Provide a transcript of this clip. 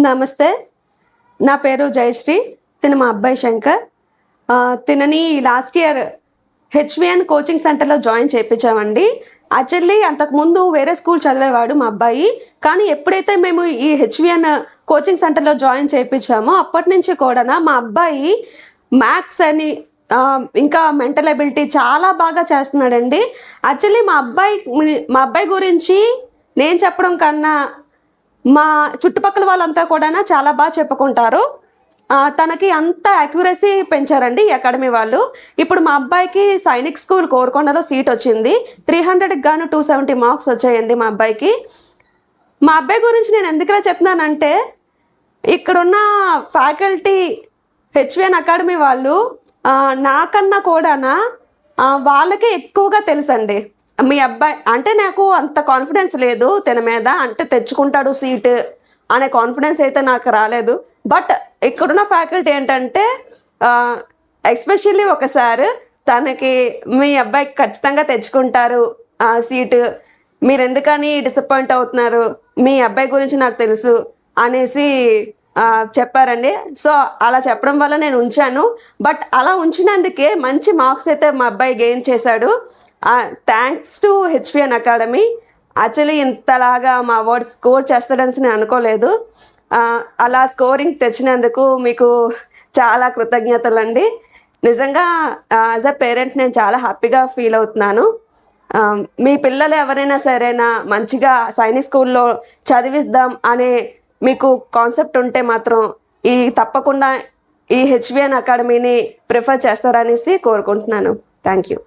నమస్తే. నా పేరు జయశ్రీ. తిను మా అబ్బాయి శంకర్. తినని లాస్ట్ ఇయర్ హెచ్‌విఎన్ కోచింగ్ సెంటర్‌లో జాయిన్ చేపించామండి. యాక్చువల్లీ అంతకుముందు వేరే స్కూల్ చదివేవాడు మా అబ్బాయి. కానీ ఎప్పుడైతే మేము ఈ హెచ్‌విఎన్ కోచింగ్ సెంటర్‌లో జాయిన్ చేపించామో అప్పటి నుంచి కూడా మా అబ్బాయి మ్యాథ్స్ అని ఇంకా మెంటల్ ఎబిలిటీ చాలా బాగా చేస్తున్నాడండి. యాక్చువల్లీ మా అబ్బాయి గురించి నేను చెప్పడం కన్నా మా చుట్టుపక్కల వాళ్ళంతా కూడా చాలా బాగా చెప్పుకుంటారు. తనకి అంత యాక్యురసీ పెంచారండి ఈ అకాడమీ వాళ్ళు. ఇప్పుడు మా అబ్బాయికి సైనిక్ స్కూల్ కోరుకొండలో సీట్ వచ్చింది. 300కి గాను 270 మార్క్స్ వచ్చాయండి మా అబ్బాయికి. మా అబ్బాయి గురించి నేను ఎందుకలా చెప్తున్నానంటే, ఇక్కడున్న ఫ్యాకల్టీ హెచ్‌విఎన్ అకాడమీ వాళ్ళు నాకన్నా కూడా వాళ్ళకే ఎక్కువగా తెలుసండి. మీ అబ్బాయి అంటే నాకు అంత కాన్ఫిడెన్స్ లేదు తన మీద. అంటే తెచ్చుకుంటాడు సీట్ అనే కాన్ఫిడెన్స్ అయితే నాకు రాలేదు. బట్ ఇక్కడున్న ఫ్యాకల్టీ ఏంటంటే ఎస్పెషల్లీ ఒకసారి తనకి మీ అబ్బాయికి ఖచ్చితంగా తెచ్చుకుంటారు సీటు, మీరు ఎందుకని డిసప్పాయింట్ అవుతున్నారు, మీ అబ్బాయి గురించి నాకు తెలుసు అనేసి చెప్పారండి. సో అలా చెప్పడం వల్ల నేను ఉంచాను. బట్ అలా ఉంచినందుకే మంచి మార్క్స్ అయితే మా అబ్బాయి గెయిన్ చేశాడు. Thanks to HVN academy. Actually ఇంతలాగా మా అవార్డ్ స్కోర్ చేస్తాడని నేను అనుకోలేదు. అలా స్కోరింగ్ తెచ్చినందుకు మీకు చాలా కృతజ్ఞతలండి. నిజంగా యాజ్ అ పేరెంట్ నేను చాలా హ్యాపీగా ఫీల్ అవుతున్నాను. మీ పిల్లలు ఎవరైనా సరేనా మంచిగా సైనిక్ స్కూల్లో చదివిద్దాం అనే మీకు కాన్సెప్ట్ ఉంటే మాత్రం తప్పకుండా ఈ హెచ్‌విఎన్ అకాడమీని ప్రిఫర్ చేస్తారనేసి కోరుకుంటున్నాను. Thank you.